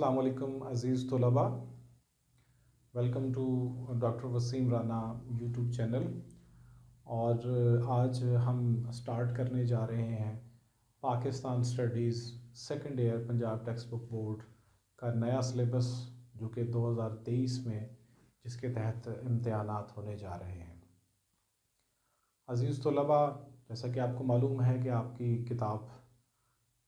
अस्सलाम वालेकुम अज़ीज़ तलबा, welcome to doctor Waseem Rana YouTube channel. और आज हम स्टार्ट करने जा रहे हैं Pakistan studies second year Punjab textbook board का नया सिलेबस, जो कि 2023 में जिसके तहत इम्तिहानात होने जा रहे हैं। अज़ीज़ तलबा, जैसा कि आपको मालूम है कि आपकी किताब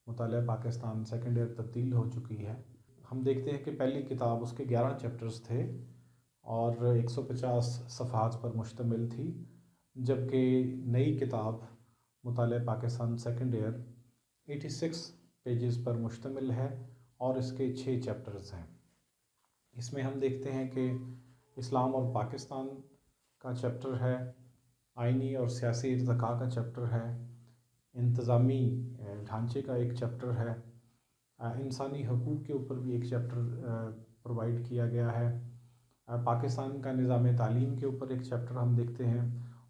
मुतालिया पाकिस्तान सेकंड ईयर तब्दील हो चुकी है। हम देखते हैं कि पहली किताब उसके 11 चैप्टर्स थे और 150 सफ़हात पर मुश्तमिल थी, जबकि नई किताब मुतालिया पाकिस्तान सेकंड ईयर 86 पेजेस पर मुश्तमिल है और इसके 6 चैप्टर्स हैं। इसमें हम देखते हैं कि इस्लाम और पाकिस्तान का चैप्टर है, आइनी और सियासी इर्तिका का चैप्टर है, इंतज़ामी ढांचे का एक चैप्टर है, इंसानी हकूक़ के ऊपर भी एक चैप्टर प्रोवाइड किया गया है, पाकिस्तान का निज़ाम तालीम के ऊपर एक चैप्टर हम देखते हैं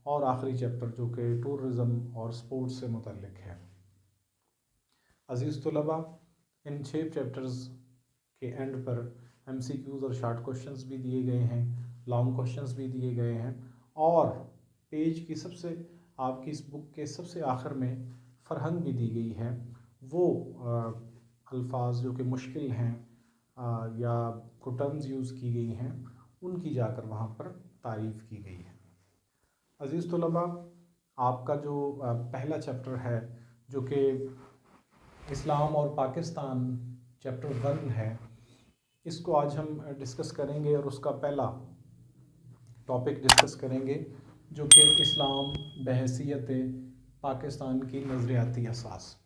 और आखिरी चैप्टर जो कि टूरिज़म और स्पोर्ट्स से मुतल्लिक़ है। अज़ीज़ तलबा, इन 6 चैप्टर्स के एंड पर MCQs और शॉर्ट क्वेश्चंस भी दिए गए हैं, लॉन्ग क्वेश्चंस भी दिए गए हैं और पेज की आपकी इस बुक के सबसे आखिर में फ़रहंग भी दी गई है। वो अल्फाज जो कि मुश्किल हैं या को टर्म्स यूज़ की गई हैं, उनकी जाकर वहाँ पर तारीफ़ की गई है। अज़ीज़ तलबा, आपका जो पहला चैप्टर है जो कि इस्लाम और पाकिस्तान चैप्टर 1 है, इसको आज हम डिस्कस करेंगे और उसका पहला टॉपिक डिस्कस करेंगे जो कि इस्लाम बहैसियत पाकिस्तान की नज़रियाती असास।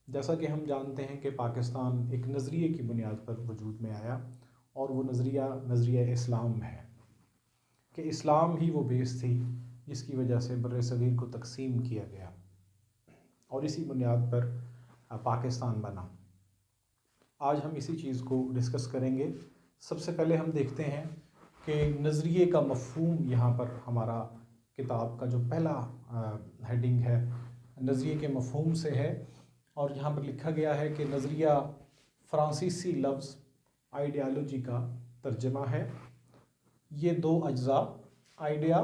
जैसा कि हम जानते हैं कि पाकिस्तान एक नज़रिए की बुनियाद पर वजूद में आया और वो नज़रिया इस्लाम है कि इस्लाम ही वो बेस थी जिसकी वजह से बर्र-ए-सग़ीर को तकसीम किया गया और इसी बुनियाद पर पाकिस्तान बना। आज हम इसी चीज़ को डिस्कस करेंगे। सबसे पहले हम देखते हैं कि नज़रिए का मफ़हूम यहाँ पर हमारा किताब का जो पहला हेडिंग है नज़रिए के मफ़हूम से है और यहाँ पर लिखा गया है कि नज़रिया फ़्रांसीसी लफ्ज़ आइडियालॉजी का तर्जमा है। ये 2 अज्जा आइडिया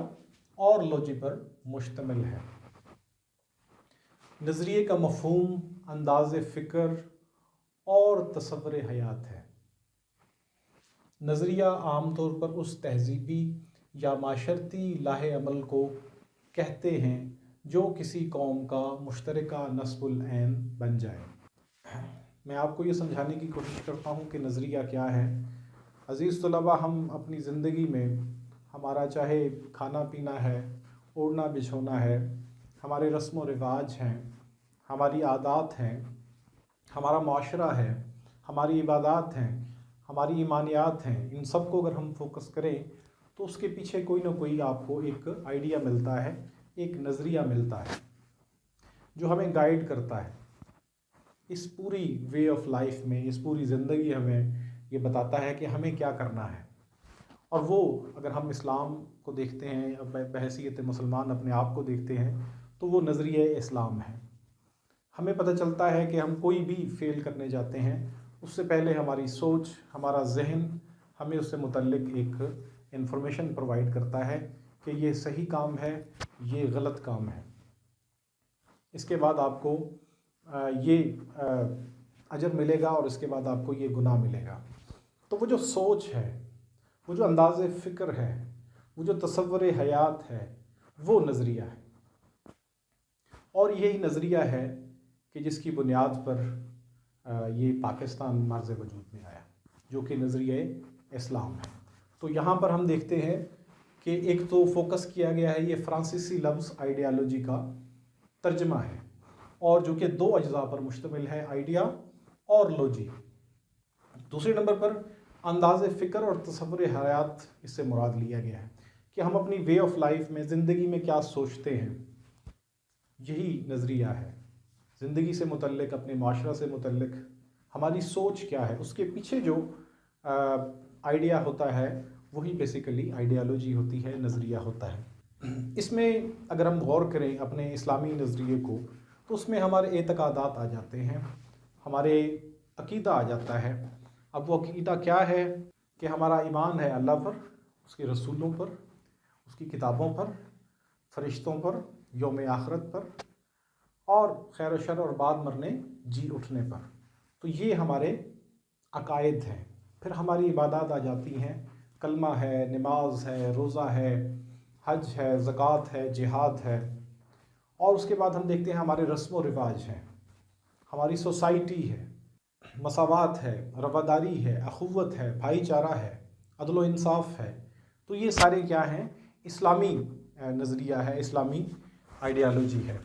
और लॉजी पर मुश्तमिल है। नज़रिए का मफ़हूम अंदाज़े फ़िक्र और तसव्वुर हयात है। नज़रिया आम तौर पर उस तहज़ीबी या माशरती लाहे अमल को कहते हैं जो किसी कौम का मुश्तरका नस्बुल ऐन बन जाए। मैं आपको ये समझाने की कोशिश करता हूँ कि नज़रिया क्या है। अज़ीज़ तलबा, हम अपनी ज़िंदगी में हमारा चाहे खाना पीना है, ओढ़ना बिछोना है, हमारे रस्म व रिवाज हैं, हमारी आदात हैं, हमारा माशरा है, हमारी इबादात हैं, हमारी ईमानियात हैं, इन सब को अगर हम फोकस करें तो उसके पीछे कोई ना कोई आपको एक आइडिया मिलता है, एक नज़रिया मिलता है जो हमें गाइड करता है इस पूरी वे ऑफ लाइफ में, इस पूरी ज़िंदगी हमें ये बताता है कि हमें क्या करना है। और वो अगर हम इस्लाम को देखते हैं, बहैसियत मुसलमान अपने आप को देखते हैं, तो वो नज़रिया इस्लाम है। हमें पता चलता है कि हम कोई भी फ़ेल करने जाते हैं उससे पहले हमारी सोच, हमारा जहन हमें उससे मुतल्लिक़ एक इन्फॉर्मेशन प्रोवाइड करता है कि ये सही काम है, ये गलत काम है। इसके बाद आपको ये अजर मिलेगा और इसके बाद आपको ये गुनाह मिलेगा। तो वो जो सोच है, वो जो अंदाज़े फ़िक्र है, वो जो तसव्वुर हयात है, वो नज़रिया है। और यही नज़रिया है कि जिसकी बुनियाद पर ये पाकिस्तान मार्ज़ वजूद में आया, जो कि नज़रिया इस्लाम है। तो यहाँ पर हम देखते हैं कि एक तो फोकस किया गया है, ये फ़्रांसीसी लफ्ज़ आइडियालॉजी का तर्जमा है और जो कि 2 अज्जा पर मुश्तमिल है, आइडिया और लॉजी। दूसरे नंबर पर अंदाज़े फ़िक्र और तसव्वुर हयात इससे मुराद लिया गया है कि हम अपनी वे ऑफ लाइफ में, ज़िंदगी में क्या सोचते हैं, यही नज़रिया है। ज़िंदगी से मुतल्लिक़, अपने माशरा से मुतल्लिक़ हमारी सोच क्या है, उसके पीछे जो आइडिया होता है वही बेसिकली आइडियालॉजी होती है, नज़रिया होता है। इसमें अगर हम गौर करें अपने इस्लामी नज़रिए को तो उसमें हमारे एतक़ादात आ जाते हैं, हमारे अक़ीदा आ जाता है, अब वो अक़ीदा क्या है कि हमारा ईमान है अल्लाह पर, उसके रसूलों पर, उसकी किताबों पर, फरिश्तों पर, यौम आखिरत पर और खैर शर और बाद मरने जी उठने पर। तो ये हमारे अकायद हैं। फिर हमारी इबादत आ जाती हैं, कलमा है, नमाज है, रोज़ा है, हज है, ज़कात है, जिहाद है। और उसके बाद हम देखते हैं हमारे रस्म व रिवाज हैं, हमारी सोसाइटी है, मसावात है, रवादारी है, अखुवत है, भाईचारा है, अदल व इंसाफ है। तो ये सारे क्या हैं? इस्लामी नज़रिया है, इस्लामी आइडियालॉजी है।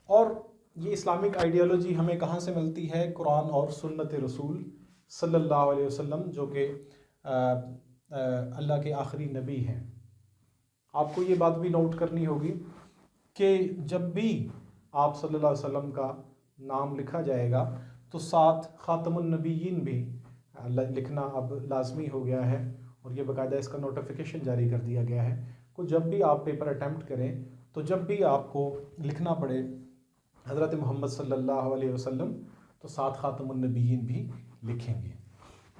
और ये इस्लामिक आइडियालॉजी हमें कहाँ से मिलती है? कुरान और सुन्नत रसूल सल्लल्लाहु अलैहि वसल्लम, जो कि अल्लाह के आखिरी नबी हैं। आपको ये बात भी नोट करनी होगी कि जब भी आप सल्लल्लाहु अलैहि वसल्लम का नाम लिखा जाएगा तो साथ ख़ातमुन नबीयीन भी लिखना अब लाजमी हो गया है, और ये बाकायदा इसका नोटिफिकेशन जारी कर दिया गया है कि जब भी आप पेपर अटैम्प्ट करें तो जब भी आपको लिखना पड़े हज़रत मोहम्मद सल्लल्लाहु अलैहि वसल्लम, तो साथ ख़ातमुन नबीयीन भी लिखेंगे।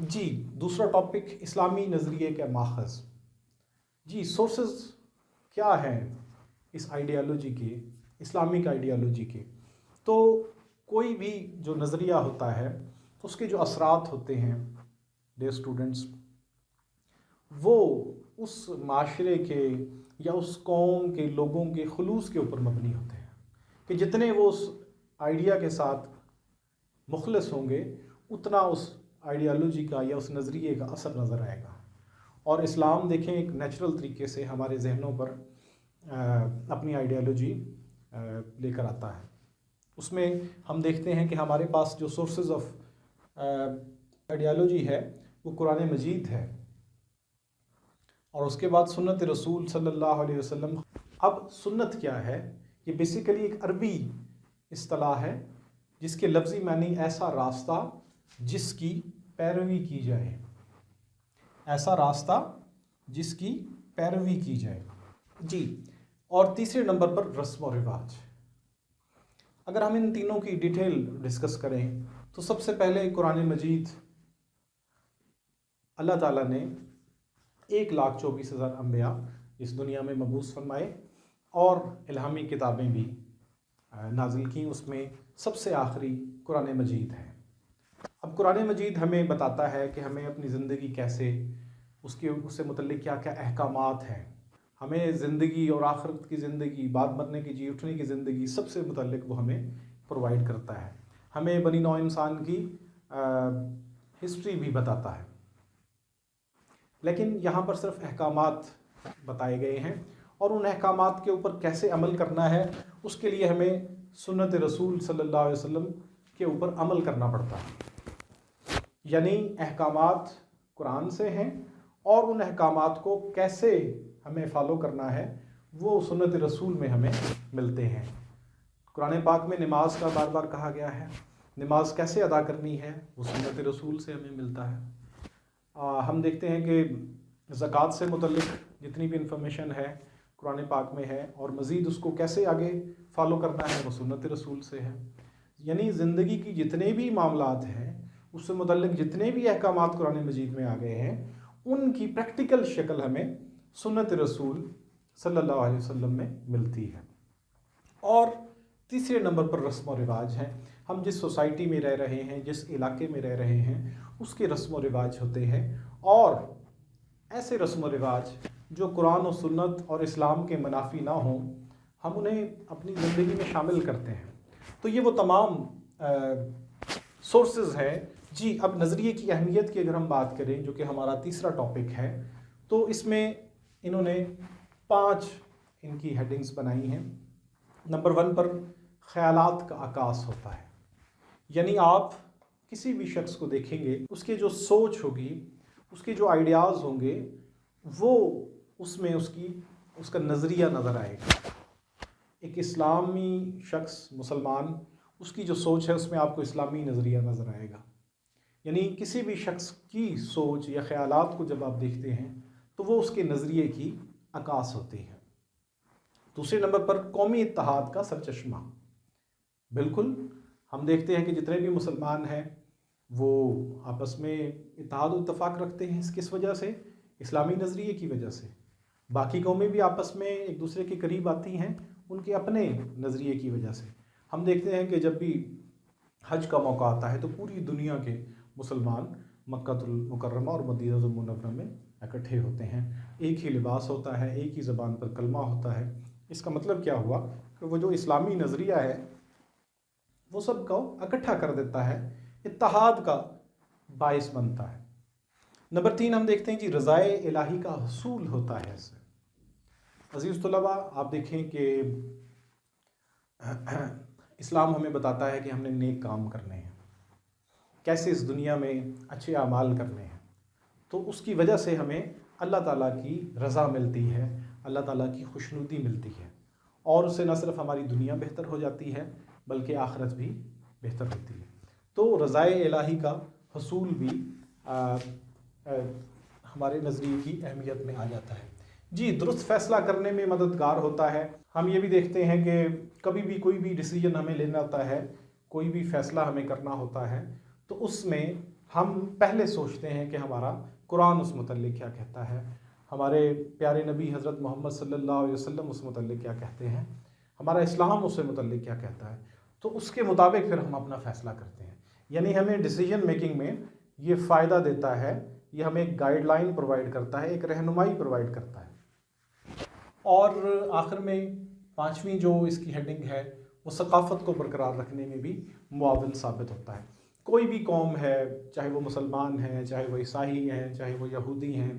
जी, दूसरा टॉपिक इस्लामी नज़रिए के माख़ज़। जी, सोर्सेस क्या हैं इस आइडियालॉजी के, इस्लामिक आइडियालॉजी के? तो कोई भी जो नज़रिया होता है उसके जो असरात होते हैं डियर स्टूडेंट्स, वो उस माशरे के या उस कौम के लोगों के खुलूस के ऊपर मबनी होते हैं कि जितने वो उस आइडिया के साथ मुखलिस होंगे उतना उस आइडियालॉजी का या उस नज़रिए का असर नज़र आएगा। और इस्लाम देखें एक नेचुरल तरीके से हमारे जहनों पर अपनी आइडियालॉजी लेकर आता है। उसमें हम देखते हैं कि हमारे पास जो सोर्सेज ऑफ आइडियालॉजी है वो कुरान मजीद है, और उसके बाद सुन्नत रसूल सल्लल्लाहु अलैहि वसल्लम। अब सुन्नत क्या है? ये बेसिकली एक अरबी इस्तिलाह है जिसके लफ्ज़ी मानी ऐसा रास्ता जिसकी पैरवी की जाए, ऐसा रास्ता जिसकी पैरवी की जाए। जी, और तीसरे नंबर पर रस्म व रिवाज। अगर हम इन तीनों की डिटेल डिस्कस करें तो सबसे पहले कुरान मजीद, अल्लाह ताला ने 1,24,000 अम्बिया इस दुनिया में मबूस फरमाए और इल्हामी किताबें भी नाजिल की। उसमें सबसे आखिरी कुरान मजीद है। अब कुरान मजीद हमें बताता है कि हमें अपनी ज़िंदगी कैसे, उससे मुतल्लिक क्या क्या अहकामात हैं, हमें ज़िंदगी और आखिरत की ज़िंदगी, बाद मरने की, जी उठने की ज़िंदगी, सबसे मुतल्लिक वो हमें प्रोवाइड करता है। हमें बनी नौ इंसान की हिस्ट्री भी बताता है। लेकिन यहाँ पर सिर्फ अहकामात बताए गए हैं, और उन अहकामात के ऊपर कैसे अमल करना है उसके लिए हमें सुन्नत रसूल सल्लल्लाहु अलैहि वसल्लम के ऊपर अमल करना पड़ता है। यानी अहकामात कुरान से हैं और उन अहकामात को कैसे हमें फॉलो करना है वो सुन्नत रसूल में हमें मिलते हैं। कुरान पाक में नमाज का बार बार कहा गया है, नमाज कैसे अदा करनी है वो सुन्नत रसूल से हमें मिलता है। हम देखते हैं कि ज़कात से मुतल्लिक जितनी भी इंफॉर्मेशन है कुरान पाक में है, और मज़ीद उसको कैसे आगे फ़ॉलो करना है वो सुन्नत रसूल से है। यानी ज़िंदगी की जितने भी मामलात हैं उससे मुतल्लिक जितने भी अहकामात कुरान मजीद में आ गए हैं उनकी प्रैक्टिकल शक्ल हमें सुन्नत रसूल सल्लल्लाहु अलैहि वसल्लम में मिलती है। और तीसरे नंबर पर रस्म व रिवाज हैं। हम जिस सोसाइटी में रह रहे हैं, जिस इलाके में रह रहे हैं, उसके रस्म व रिवाज होते हैं, और ऐसे रस्म व रिवाज जो कुरान और सुन्नत और इस्लाम के मुनाफी ना हों, हम उन्हें अपनी ज़िंदगी में शामिल करते हैं। तो ये वो तमाम सोर्सेज हैं। जी, अब नज़रिए की अहमियत की अगर हम बात करें, जो कि हमारा तीसरा टॉपिक है, तो इसमें इन्होंने 5 इनकी हेडिंग्स बनाई हैं। नंबर 1 पर ख़यालात का आकाश होता है, यानी आप किसी भी शख्स को देखेंगे, उसके जो सोच होगी, उसके जो आइडियाज़ होंगे, वो उसमें उसका नज़रिया नज़र आएगा। एक इस्लामी शख्स, मुसलमान, उसकी जो सोच है उसमें आपको इस्लामी नज़रिया नज़र आएगा। यानी किसी भी शख्स की सोच या ख़यालात को जब आप देखते हैं तो वो उसके नज़रिए की अक्कास होती है। दूसरे नंबर पर कौमी इत्तेहाद का सरचश्मा। बिल्कुल, हम देखते हैं कि जितने भी मुसलमान हैं وہ آپس میں اتحاد و اتفاق رکھتے ہیں کس وجہ سے؟ اسلامی نظریے کی وجہ سے۔ باقی قومیں بھی آپس میں ایک دوسرے کے قریب آتی ہیں ان کے اپنے نظریے کی وجہ سے۔ ہم دیکھتے ہیں کہ جب بھی حج کا موقع آتا ہے تو پوری دنیا کے مسلمان مکہ المکرمہ اور مدینہ المنورہ میں اکٹھے ہوتے ہیں، ایک ہی لباس ہوتا ہے، ایک ہی زبان پر کلمہ ہوتا ہے۔ اس کا مطلب کیا ہوا کہ وہ جو اسلامی نظریہ ہے وہ سب کو اکٹھا کر دیتا ہے، اتحاد کا باعث بنتا ہے۔ نمبر 3 ہم دیکھتے ہیں جی رضائے الہی کا حصول ہوتا ہے اس سے۔ عزیز طلباء، آپ دیکھیں کہ اسلام ہمیں بتاتا ہے کہ ہم نے نیک کام کرنے ہیں، کیسے اس دنیا میں اچھے اعمال کرنے ہیں، تو اس کی وجہ سے ہمیں اللہ تعالیٰ کی رضا ملتی ہے، اللہ تعالیٰ کی خوشنودی ملتی ہے، اور اس سے نہ صرف ہماری دنیا بہتر ہو جاتی ہے بلکہ آخرت بھی بہتر ہوتی ہے۔ تو رضائے الہی کا حصول بھی ہمارے نظریے کی اہمیت میں آ جاتا ہے۔ جی درست فیصلہ کرنے میں مددگار ہوتا ہے۔ ہم یہ بھی دیکھتے ہیں کہ کبھی بھی کوئی بھی ڈیسیجن ہمیں لینا ہوتا ہے، کوئی بھی فیصلہ ہمیں کرنا ہوتا ہے، تو اس میں ہم پہلے سوچتے ہیں کہ ہمارا قرآن اس متعلق کیا کہتا ہے، ہمارے پیارے نبی حضرت محمد صلی اللہ علیہ وسلم اس متعلق کیا کہتے ہیں، ہمارا اسلام اس سے متعلق کیا کہتا ہے، تو اس کے مطابق پھر ہم اپنا فیصلہ کرتے ہیں۔ یعنی ہمیں ڈیسیجن میکنگ میں یہ فائدہ دیتا ہے، یہ ہمیں ایک گائیڈ لائن پرووائڈ کرتا ہے، ایک رہنمائی پرووائڈ کرتا ہے۔ اور آخر میں 5ویں جو اس کی ہیڈنگ ہے وہ ثقافت کو برقرار رکھنے میں بھی معاون ثابت ہوتا ہے۔ کوئی بھی قوم ہے، چاہے وہ مسلمان ہیں، چاہے وہ عیسائی ہیں، چاہے وہ یہودی ہیں،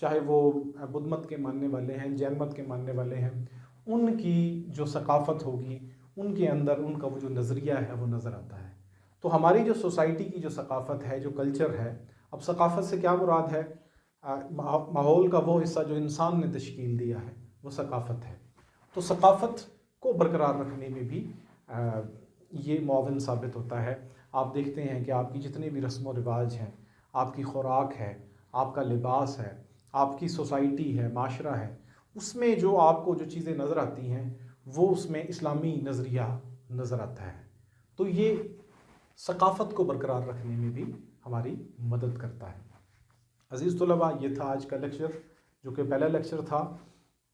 چاہے وہ بدھ مت کے ماننے والے ہیں، جین مت کے ماننے والے ہیں، ان کی جو ثقافت ہوگی ان کے اندر ان کا وہ جو نظریہ ہے وہ نظر آتا ہے۔ تو ہماری جو سوسائٹی کی جو ثقافت ہے، جو کلچر ہے، اب ثقافت سے کیا مراد ہے؟ ماحول کا وہ حصہ جو انسان نے تشکیل دیا ہے وہ ثقافت ہے۔ تو ثقافت کو برقرار رکھنے میں بھی یہ معاون ثابت ہوتا ہے۔ آپ دیکھتے ہیں کہ آپ کی جتنے بھی رسم و رواج ہیں، آپ کی خوراک ہے، آپ کا لباس ہے، آپ کی سوسائٹی ہے، معاشرہ ہے، اس میں جو آپ کو جو چیزیں نظر آتی ہیں وہ اس میں اسلامی نظریہ نظر آتا ہے۔ تو یہ ثقافت کو برقرار رکھنے میں بھی ہماری مدد کرتا ہے۔ عزیز طلباء، یہ تھا آج کا لیکچر جو کہ پہلا لیکچر تھا،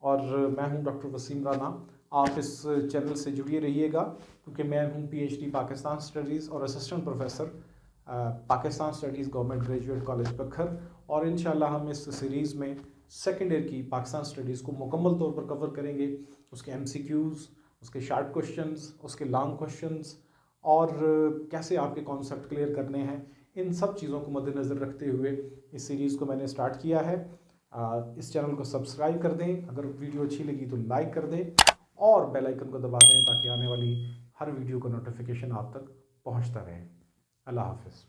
اور میں ہوں ڈاکٹر وسیم رانا۔ آپ اس چینل سے جڑیے رہیے گا کیونکہ میں ہوں PhD پاکستان اسٹڈیز اور assistant professor Pakistan studies government graduate college پکھر، اور انشاءاللہ ہم اس سیریز میں سیکنڈ ایئر کی پاکستان اسٹڈیز کو مکمل طور پر کور کریں گے، اس کے MCQs، اس کے شارٹ کوشچنز، اس کے لانگ کوشچنز، اور کیسے آپ کے کانسیپٹ کلیئر کرنے ہیں، ان سب چیزوں کو مد نظر رکھتے ہوئے اس سیریز کو میں نے سٹارٹ کیا ہے۔ اس چینل کو سبسکرائب کر دیں، اگر ویڈیو اچھی لگی تو لائک کر دیں اور بیل آئیکن کو دبا دیں تاکہ آنے والی ہر ویڈیو کا نوٹیفیکیشن آپ تک پہنچتا رہے۔ اللہ حافظ۔